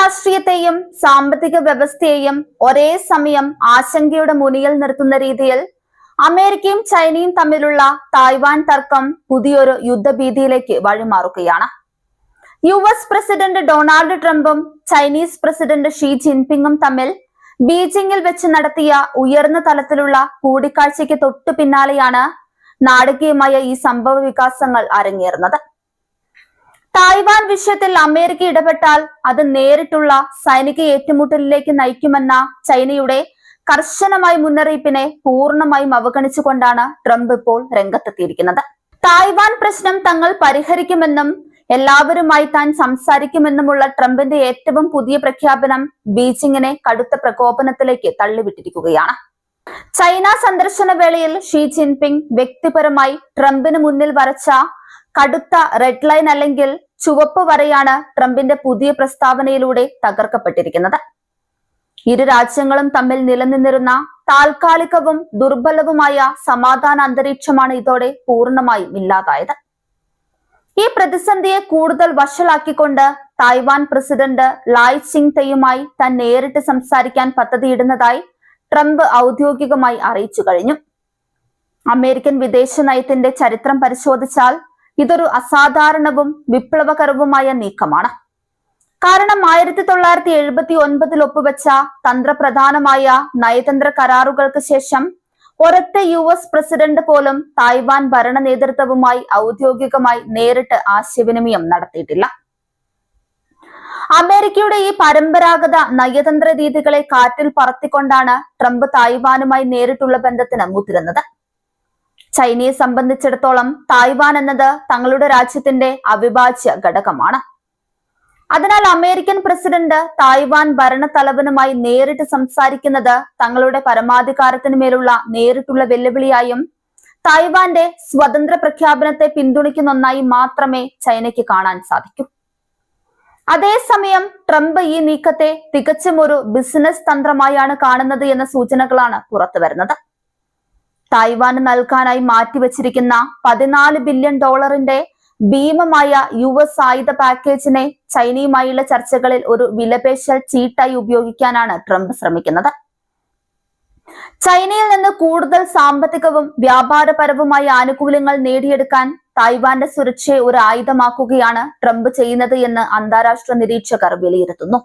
രാഷ്ട്രീയത്തെയും സാമ്പത്തിക വ്യവസ്ഥയെയും ഒരേ സമയം ആശങ്കയുടെ മുന്നിൽ നിർത്തുന്ന രീതിയിൽ അമേരിക്കയും ചൈനയും തമ്മിലുള്ള തായ്വാൻ തർക്കം പുതിയൊരു യുദ്ധഭീതിയിലേക്ക് വഴിമാറുകയാണ്. US പ്രസിഡന്റ് ഡൊണാൾഡ് ട്രംപും ചൈനീസ് പ്രസിഡന്റ് ഷീ ജിൻപിങ്ങും തമ്മിൽ ബീജിംഗിൽ വെച്ച് നടത്തിയ ഉയർന്ന തലത്തിലുള്ള കൂടിക്കാഴ്ചയ്ക്ക് തൊട്ടു പിന്നാലെയാണ് നാടകീയമായ ഈ സംഭവ വികാസങ്ങൾ അരങ്ങേറുന്നത്. തായ്വാൻ വിഷയത്തിൽ അമേരിക്ക ഇടപെട്ടാൽ അത് നേരിട്ടുള്ള സൈനിക ഏറ്റുമുട്ടലിലേക്ക് നയിക്കുമെന്ന ചൈനയുടെ കർശനമായ മുന്നറിയിപ്പിനെ പൂർണ്ണമായും അവഗണിച്ചുകൊണ്ടാണ് ട്രംപ് ഇപ്പോൾ രംഗത്തെത്തിയിരിക്കുന്നത്. തായ്വാൻ പ്രശ്നം തങ്ങൾ പരിഹരിക്കുമെന്നും എല്ലാവരുമായി താൻ സംസാരിക്കുമെന്നുമുള്ള ട്രംപിന്റെ ഏറ്റവും പുതിയ പ്രഖ്യാപനം ബീജിംഗിനെ കടുത്ത പ്രകോപനത്തിലേക്ക് തള്ളിവിട്ടിരിക്കുകയാണ്. ചൈന സന്ദർശന വേളയിൽ ഷീ ജിൻപിങ് വ്യക്തിപരമായി ട്രംപിന് മുന്നിൽ വരച്ച കടുത്ത റെഡ് ലൈൻ അല്ലെങ്കിൽ ചുവപ്പ് വരയാണ് ട്രംപിന്റെ പുതിയ പ്രസ്താവനയിലൂടെ തകർക്കപ്പെട്ടിരിക്കുന്നത്. ഇരു രാജ്യങ്ങളും തമ്മിൽ നിലനിന്നിരുന്ന താൽക്കാലികവും ദുർബലവുമായ സമാധാന അന്തരീക്ഷമാണ് ഇതോടെ പൂർണ്ണമായും ഇല്ലാതായത്. ഈ പ്രതിസന്ധിയെ കൂടുതൽ വഷളാക്കിക്കൊണ്ട് തായ്വാൻ പ്രസിഡന്റ് ലായ് ചിങ് തെയുമായി താൻ നേരിട്ട് സംസാരിക്കാൻ പദ്ധതിയിടുന്നതായി ട്രംപ് ഔദ്യോഗികമായി അറിയിച്ചു കഴിഞ്ഞു. അമേരിക്കൻ വിദേശ നയത്തിന്റെ ചരിത്രം പരിശോധിച്ചാൽ ഇതൊരു അസാധാരണവും വിപ്ലവകരവുമായ നീക്കമാണ്. കാരണം 1979 ഒപ്പുവെച്ച തന്ത്രപ്രധാനമായ നയതന്ത്ര കരാറുകൾക്ക് ശേഷം ഒരൊറ്റ US പ്രസിഡന്റ് പോലും തായ്വാൻ ഭരണ നേതൃത്വവുമായി ഔദ്യോഗികമായി നേരിട്ട് ആശയവിനിമയം നടത്തിയിട്ടില്ല. അമേരിക്കയുടെ ഈ പരമ്പരാഗത നയതന്ത്ര രീതികളെ കാറ്റിൽ പറത്തിക്കൊണ്ടാണ് ട്രംപ് തായ്വാനുമായി നേരിട്ടുള്ള ബന്ധത്തിന് മുതിരുന്നത്. ചൈനയെ സംബന്ധിച്ചിടത്തോളം തായ്വാൻ എന്നത് തങ്ങളുടെ രാജ്യത്തിന്റെ അവിഭാജ്യ ഘടകമാണ്. അതിനാൽ അമേരിക്കൻ പ്രസിഡന്റ് തായ്വാൻ ഭരണത്തലവനുമായി നേരിട്ട് സംസാരിക്കുന്നത് തങ്ങളുടെ പരമാധികാരത്തിന് മേലുള്ള നേരിട്ടുള്ള വെല്ലുവിളിയായും തായ്വാന്റെ സ്വതന്ത്ര പ്രഖ്യാപനത്തെ പിന്തുണയ്ക്കുന്ന ഒന്നായി മാത്രമേ ചൈനയ്ക്ക് കാണാൻ സാധിക്കൂ. അതേസമയം ട്രംപ് ഈ നീക്കത്തെ തികച്ചും ഒരു ബിസിനസ് തന്ത്രമായാണ് കാണുന്നത് എന്ന സൂചനകളാണ് പുറത്തുവരുന്നത്. തായ്വാന് നൽകാനായി മാറ്റിവെച്ചിരിക്കുന്ന $14 ബില്യൺ ഭീമമായ US ആയുധ പാക്കേജിനെ ചൈനയുമായുള്ള ചർച്ചകളിൽ ഒരു വിലപേശൽ ചീട്ടായി ഉപയോഗിക്കാനാണ് ട്രംപ് ശ്രമിക്കുന്നത്. ചൈനയിൽ നിന്ന് കൂടുതൽ സാമ്പത്തികവും വ്യാപാരപരവുമായ ആനുകൂല്യങ്ങൾ നേടിയെടുക്കാൻ തായ്വാന്റെ സുരക്ഷയെ ഒരു ആയുധമാക്കുകയാണ് ട്രംപ് ചെയ്യുന്നത് എന്ന് അന്താരാഷ്ട്ര നിരീക്ഷകർ വിലയിരുത്തുന്നു.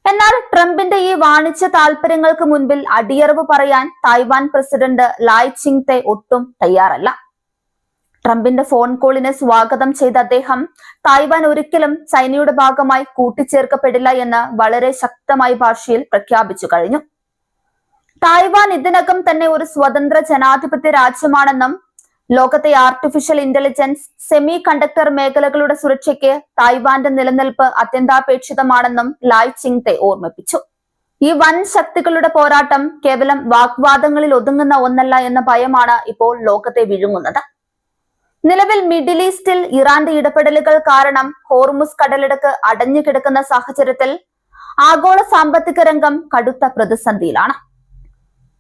എന്നാൽ ട്രംപിന്റെ ഈ വാണിജ്യ താൽപര്യങ്ങൾക്ക് മുൻപിൽ അടിയറവ് പറയാൻ തായ്വാൻ പ്രസിഡന്റ് ലായ് ചിങ് തെ ഒട്ടും തയ്യാറല്ല. ട്രംപിന്റെ ഫോൺ കോളിനെ സ്വാഗതം ചെയ്ത അദ്ദേഹം തായ്വാൻ ഒരിക്കലും ചൈനയുടെ ഭാഗമായി കൂട്ടിച്ചേർക്കപ്പെടില്ല എന്ന് വളരെ ശക്തമായ ഭാഷയിൽ പ്രഖ്യാപിച്ചു കഴിഞ്ഞു. തായ്വാൻ ഇതിനകം തന്നെ ഒരു സ്വതന്ത്ര ജനാധിപത്യ രാജ്യമാണെന്നും ലോകത്തെ ആർട്ടിഫിഷ്യൽ ഇന്റലിജൻസ്, സെമി കണ്ടക്ടർ മേഖലകളുടെ സുരക്ഷയ്ക്ക് തായ്വാന്റെ നിലനിൽപ്പ് അത്യന്താപേക്ഷിതമാണെന്നും ലായ് ചിങ് തെ ഓർമ്മിപ്പിച്ചു. ഈ വൻ ശക്തികളുടെ പോരാട്ടം കേവലം വാഗ്വാദങ്ങളിൽ ഒതുങ്ങുന്ന ഒന്നല്ല എന്ന ഭയമാണ് ഇപ്പോൾ ലോകത്തെ വിഴുങ്ങുന്നത്. നിലവിൽ മിഡിൽ ഈസ്റ്റിൽ ഇറാന്റെ ഇടപെടലുകൾ കാരണം ഹോർമുസ് കടലിടുക്ക് അടഞ്ഞു കിടക്കുന്ന സാഹചര്യത്തിൽ ആഗോള സാമ്പത്തിക രംഗം കടുത്ത പ്രതിസന്ധിയിലാണ്.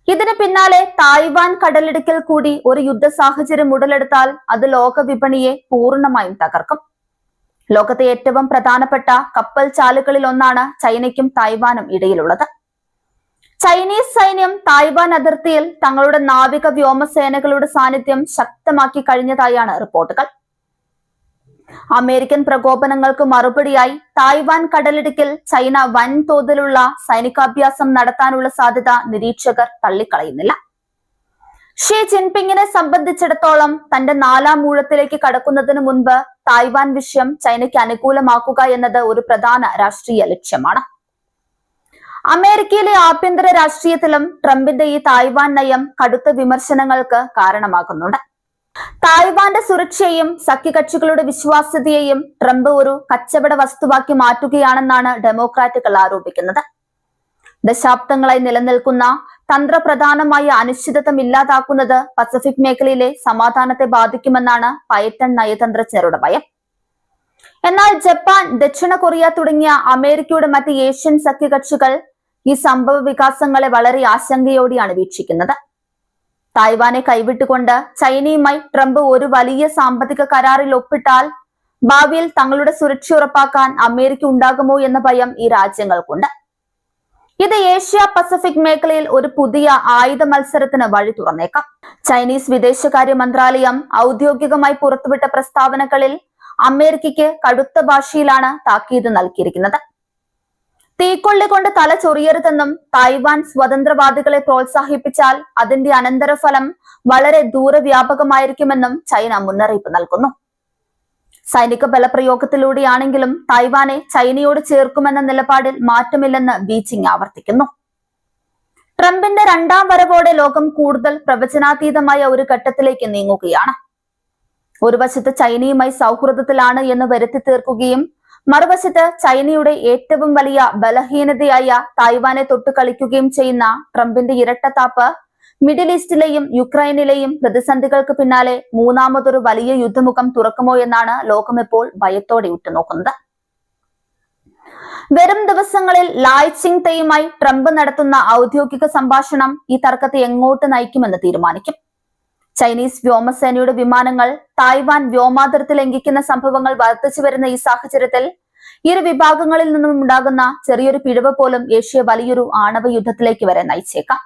ഇതിന് പിന്നാലെ തായ്വാൻ കടലിടുക്കിൽ കൂടി ഒരു യുദ്ധ സാഹചര്യം ഉടലെടുത്താൽ അത് ലോക വിപണിയെ പൂർണ്ണമായും തകർക്കും. ലോകത്തെ ഏറ്റവും പ്രധാനപ്പെട്ട കപ്പൽ ചാലുകളിൽ ഒന്നാണ് ചൈനയ്ക്കും തായ്വാനും ഇടയിലുള്ളത്. ചൈനീസ് സൈന്യം തായ്വാൻ അതിർത്തിയിൽ തങ്ങളുടെ നാവിക വ്യോമസേനകളുടെ സാന്നിധ്യം ശക്തമാക്കി കഴിഞ്ഞതായാണ് റിപ്പോർട്ടുകൾ. അമേരിക്കൻ പ്രകോപനങ്ങൾക്ക് മറുപടിയായി തായ്വാൻ കടലിടുക്കിൽ ചൈന വൻതോതിലുള്ള സൈനികാഭ്യാസം നടത്താനുള്ള സാധ്യത നിരീക്ഷകർ തള്ളിക്കളയുന്നില്ല. ഷീ ജിൻപിങ്ങിനെ സംബന്ധിച്ചിടത്തോളം തന്റെ 4ാം ഊഴത്തിലേക്ക് കടക്കുന്നതിന് മുൻപ് തായ്വാൻ വിഷയം ചൈനയ്ക്ക് അനുകൂലമാക്കുക എന്നത് ഒരു പ്രധാന രാഷ്ട്രീയ ലക്ഷ്യമാണ്. അമേരിക്കയിലെ ആഭ്യന്തര രാഷ്ട്രീയത്തിലും ട്രംപിന്റെ ഈ തായ്വാൻ നയം കടുത്ത വിമർശനങ്ങൾക്ക് കാരണമാകുന്നുണ്ട്. തായ്വാന്റെ സുരക്ഷയെയും സഖ്യകക്ഷികളുടെ വിശ്വാസ്യതയെയും ട്രംപ് ഒരു കച്ചവട വസ്തുവാക്കി മാറ്റുകയാണെന്നാണ് ഡെമോക്രാറ്റുകൾ ആരോപിക്കുന്നത്. ദശാബ്ദങ്ങളായി നിലനിൽക്കുന്ന തന്ത്രപ്രധാനമായ അനിശ്ചിതത്വം ഇല്ലാതാക്കുന്നത് പസഫിക് മേഖലയിലെ സമാധാനത്തെ ബാധിക്കുമെന്നാണ് പയറ്റൺ നയതന്ത്രജ്ഞരുടെ ഭയം. എന്നാൽ ജപ്പാൻ, ദക്ഷിണ കൊറിയ തുടങ്ങിയ അമേരിക്കയുടെ മറ്റ് ഏഷ്യൻ സഖ്യകക്ഷികൾ ഈ സംഭവ വികാസങ്ങളെ വളരെ ആശങ്കയോടെയാണ് വീക്ഷിക്കുന്നത്. തായ്വാനെ കൈവിട്ടുകൊണ്ട് ചൈനയുമായി ട്രംപ് ഒരു വലിയ സാമ്പത്തിക കരാറിൽ ഒപ്പിട്ടാൽ ഭാവിയിൽ തങ്ങളുടെ സുരക്ഷ ഉറപ്പാക്കാൻ അമേരിക്ക ഉണ്ടാകുമോ എന്ന ഭയം ഈ രാജ്യങ്ങൾക്കുണ്ട്. ഇത് ഏഷ്യ പസഫിക് മേഖലയിൽ ഒരു പുതിയ ആയുധ മത്സരത്തിന് വഴി തുറന്നേക്കാം. ചൈനീസ് വിദേശകാര്യ മന്ത്രാലയം ഔദ്യോഗികമായി പുറത്തുവിട്ട പ്രസ്താവനകളിൽ അമേരിക്കയ്ക്ക് കടുത്ത ഭാഷയിലാണ് താക്കീത് നൽകിയിരിക്കുന്നത്. തീക്കൊള്ളി കൊണ്ട് തല ചൊറിയരുതെന്നും തായ്വാൻ സ്വതന്ത്രവാദികളെ പ്രോത്സാഹിപ്പിച്ചാൽ അതിന്റെ അനന്തരഫലം വളരെ ദൂരവ്യാപകമായിരിക്കുമെന്നും ചൈന മുന്നറിയിപ്പ് നൽകുന്നു. സൈനിക ബലപ്രയോഗത്തിലൂടെയാണെങ്കിലും തായ്വാനെ ചൈനയോട് ചേർക്കുമെന്ന നിലപാടിൽ മാറ്റമില്ലെന്ന് ബീജിംഗ് ആവർത്തിക്കുന്നു. ട്രംപിന്റെ രണ്ടാം വരവോടെ ലോകം കൂടുതൽ പ്രവചനാതീതമായ ഒരു ഘട്ടത്തിലേക്ക് നീങ്ങുകയാണ്. ഒരു വശത്ത് ചൈനയുമായി സൗഹൃദത്തിലാണ് എന്ന് വരുത്തി തീർക്കുകയും മറുവശത്ത് ചൈനയുടെ ഏറ്റവും വലിയ ബലഹീനതയായ തായ്വാനെ തൊട്ടു കളിക്കുകയും ചെയ്യുന്ന ട്രംപിന്റെ ഇരട്ടത്താപ്പ് മിഡിൽ ഈസ്റ്റിലെയും യുക്രൈനിലെയും പ്രതിസന്ധികൾക്ക് പിന്നാലെ മൂന്നാമതൊരു വലിയ യുദ്ധമുഖം തുറക്കുമോ എന്നാണ് ലോകം ഇപ്പോൾ ഭയത്തോടെ ഉറ്റുനോക്കുന്നത്. വരും ദിവസങ്ങളിൽ ലായ് ചിങ് തെയുമായി ട്രംപ് നടത്തുന്ന ഔദ്യോഗിക സംഭാഷണം ഈ തർക്കത്തെ എങ്ങോട്ട് നയിക്കുമെന്ന് തീരുമാനിക്കും. ചൈനീസ് വ്യോമസേനയുടെ വിമാനങ്ങൾ തായ്വാൻ വ്യോമാതിർത്തി ലംഘിക്കുന്ന സംഭവങ്ങൾ വർദ്ധിച്ചു വരുന്ന ഈ സാഹചര്യത്തിൽ ഇരു വിഭാഗങ്ങളിൽ നിന്നും ഉണ്ടാകുന്ന ചെറിയൊരു പിഴവ് പോലും ഏഷ്യയെ വലിയൊരു ആണവ യുദ്ധത്തിലേക്ക് വരെ നയിച്ചേക്കാം.